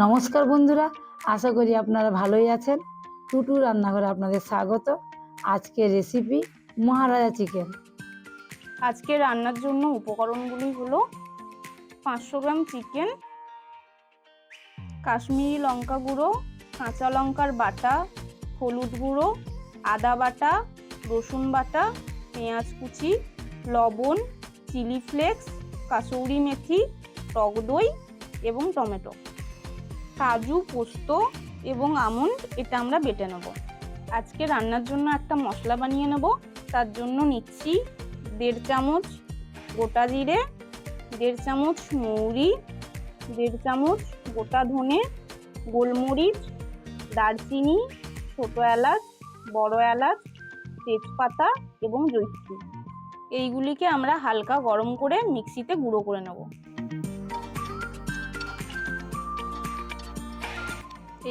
নমস্কার বন্ধুরা, আশা করি আপনারা ভালোই আছেন। টুটু রান্নাঘরে আপনাদের স্বাগত। আজকের রেসিপি মহারাজা চিকেন। আজকে রান্নার জন্য উপকরণগুলি হলো 500 গ্রাম চিকেন, কাশ্মীরি লঙ্কা গুঁড়ো, কাঁচা লঙ্কার বাটা, হলুদ গুঁড়ো, আদা বাটা, রসুন বাটা, পেঁয়াজ কুচি, লবণ, চিলি ফ্লেক্স, কাসৌরি মেথি, টক দই এবং টমেটো, কাজু, পোস্ত এবং আমন্ড এটা আমরা বেটে নেব। আজকে রান্নার জন্য একটা মশলা বানিয়ে নেব। তার জন্য নিচ্ছি 1.5 চামচ গোটা জিরে, 1.5 চামচ মৌরি, 1.5 চামচ গোটা ধনে, গোলমরিচ, দারচিনি, ছোটো এলাচ, বড় এলাচ, তেজপাতা এবং জয়িত্রী। এইগুলিকে আমরা হালকা গরম করে মিক্সিতে গুঁড়ো করে নেব।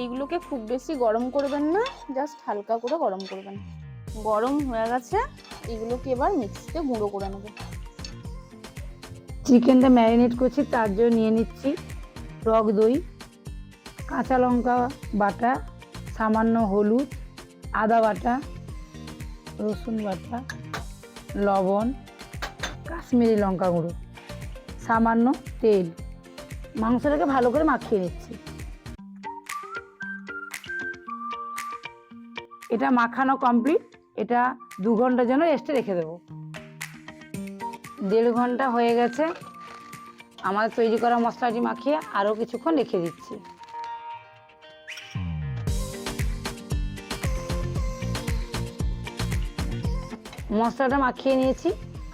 এইগুলোকে খুব বেশি গরম করবেন না, জাস্ট হালকা করে গরম করবেন। গরম হয়ে গেছে, এগুলোকে এবার মিক্সিতে গুঁড়ো করে নেব। চিকেনটা ম্যারিনেট করছি, তার জন্য নিয়ে নিচ্ছি টক দই, কাঁচা লঙ্কা বাটা, সামান্য হলুদ, আদা বাটা, রসুন বাটা, লবণ, কাশ্মীরি লঙ্কা গুঁড়ো, সামান্য তেল। মাংসটাকে ভালো করে মাখিয়ে নিচ্ছি। এটা মাখানো কমপ্লিট। এটা 2 ঘন্টার জন্য রেস্টে রেখে দেবো। 1.5 ঘন্টা হয়ে গেছে। আমাদের তৈরি করা মশলাটি মাখিয়ে আরও কিছুক্ষণ রেখে দিচ্ছি। মশলাটা মাখিয়ে নিয়েছি,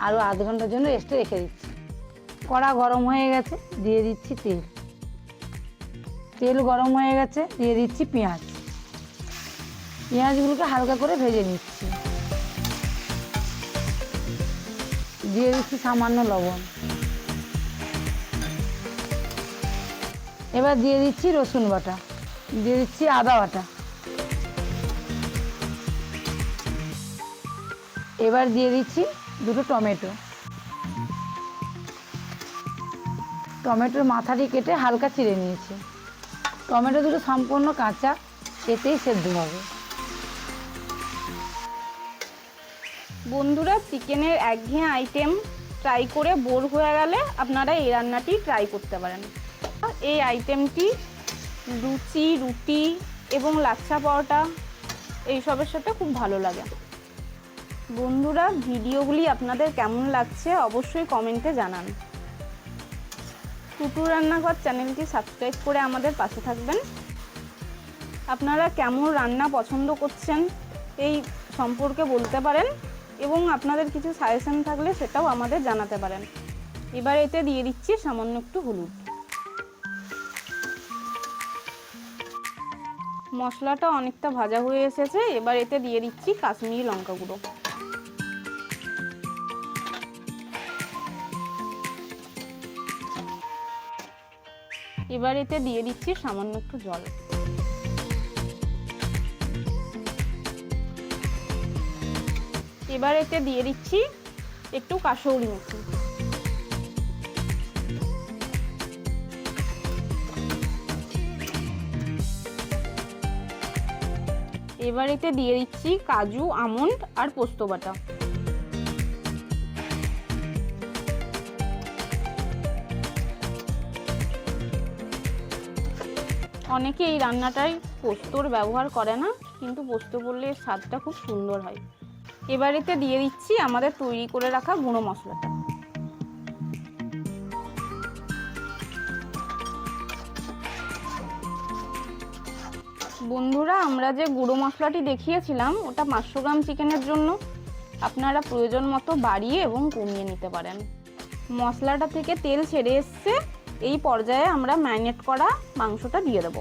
আরও আধ ঘন্টার জন্য রেস্টে রেখে দিচ্ছি। কড়া গরম হয়ে গেছে, দিয়ে দিচ্ছি তেল। তেল গরম হয়ে গেছে, দিয়ে দিচ্ছি পেঁয়াজ। পেঁয়াজগুলোকে হালকা করে ভেজে নিচ্ছি। দিয়ে দিচ্ছি সামান্য লবণ। এবার দিয়ে দিচ্ছি রসুন বাটা, দিয়ে দিচ্ছি আদা বাটা। এবার দিয়ে দিচ্ছি 2টো টমেটো। টমেটোর মাথাটি কেটে হালকা চিড়ে নিয়েছি। টমেটো দুটো সম্পূর্ণ কাঁচা, এতেই সেদ্ধ হবে। বন্ধুরা, চিকেনের একঘেয়ে আইটেম ট্রাই করে বোর হয়ে গেলে আপনারা এই রান্নাটি ট্রাই করতে পারেন। এই আইটেমটি লুচি, রুটি এবং লাচ্ছা পরোটা এইসবের সাথে খুব ভালো লাগে। বন্ধুরা, ভিডিওগুলি আপনাদের কেমন লাগছে অবশ্যই কমেন্টে জানান। টুটু রান্নাঘর চ্যানেলটি সাবস্ক্রাইব করে আমাদের পাশে থাকবেন। আপনারা কেমন রান্না পছন্দ করছেন এই সম্পর্কে বলতে পারেন এবং আপনাদের কিছু সাজেশন থাকলে সেটাও আমাদের জানাতে পারেন। এবার এতে দিয়ে দিচ্ছি সামান্য একটু হলুদ। মশলাটা অনেকটা ভাজা হয়ে এসেছে, এবার এতে দিয়ে দিচ্ছি কাশ্মীরি লঙ্কা গুঁড়ো। এবার এতে দিয়ে দিচ্ছি সামান্য একটু জল। এবার এতে দিয়ে দিচ্ছি একটু কাসৌরি মেথি। এবার এতে দিয়ে দিচ্ছি কাজু, আমন্ড আর পোস্ত বাটা। অনেকে এই রান্নাটায় পোস্তর ব্যবহার করে না, কিন্তু পোস্ত করলে স্বাদটা খুব সুন্দর হয়। এবার এতে দিয়ে দিচ্ছি আমাদের তৈরি করে রাখা গুঁড়ো মশলাটা। বন্ধুরা, আমরা যে গুঁড়ো মশলাটি দেখিয়েছিলাম ওটা 500 গ্রাম চিকেনের জন্য। আপনারা প্রয়োজন মতো বাড়িয়ে এবং কমিয়ে নিতে পারেন। মশলাটা থেকে তেল ছেড়ে এসছে, এই পর্যায়ে আমরা ম্যারিনেট করা মাংসটা দিয়ে দেব।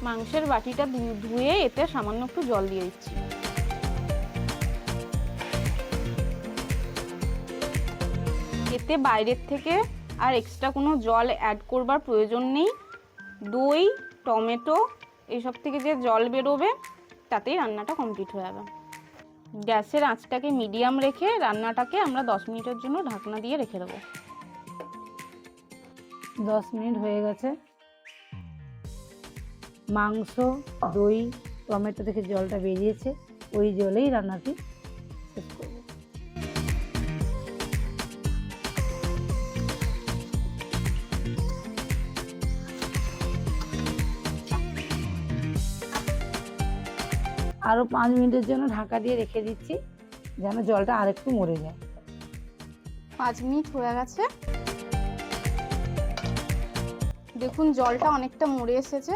মাংসের বাটিটা ধুয়ে এতে সামান্য একটু জল দিয়ে দিচ্ছি। এতে বাইরের থেকে আর এক্সট্রা কোনো জল অ্যাড করবার প্রয়োজন নেই। দই, টমেটো এইসব থেকে যে জল বেরোবে তাতেই রান্নাটা কমপ্লিট হয়ে যাবে। গ্যাসের আঁচটাকে মিডিয়াম রেখে রান্নাটাকে আমরা 10 মিনিটের জন্য ঢাকনা দিয়ে রেখে দেবো। 10 মিনিট হয়ে গেছে। মাংস, দই, টমেটো থেকে জলটা বেরিয়েছে, ওই জলেই রান্নাটি শেষ করব। আরও 5 মিনিটের জন্য ঢাকা দিয়ে রেখে দিচ্ছি, যেন জলটা আরেকটু মরে যায়। 5 মিনিট হয়ে গেছে। দেখুন জলটা অনেকটা মরে এসেছে।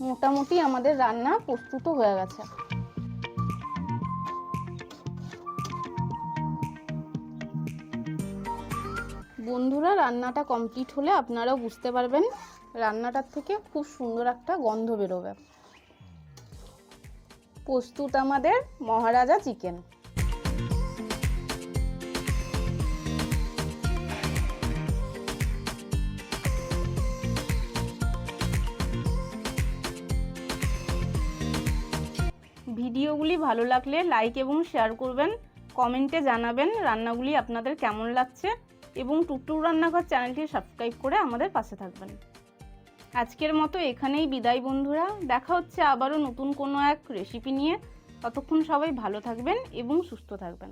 মোটামুটি আমাদের রান্না প্রস্তুত হয়ে গেছে। বন্ধুরা, রান্নাটা কমপ্লিট হলে আপনারাও বুঝতে পারবেন রান্নাটার থেকে খুব সুন্দর একটা গন্ধ বেরোবে। প্রস্তুত আমাদের মহারাজা চিকেন। ভিডিওগুলি ভালো লাগলে লাইক এবং শেয়ার করবেন, কমেন্টে জানাবেন রান্নাগুলি আপনাদের কেমন লাগছে এবং টুকটুক রান্নাঘর চ্যানেলটি সাবস্ক্রাইব করে আমাদের পাশে থাকবেন। আজকের মতো এখানেই বিদায় বন্ধুরা, দেখা হচ্ছে আবারও নতুন কোনো এক রেসিপি নিয়ে। ততক্ষণ সবাই ভালো থাকবেন এবং সুস্থ থাকবেন।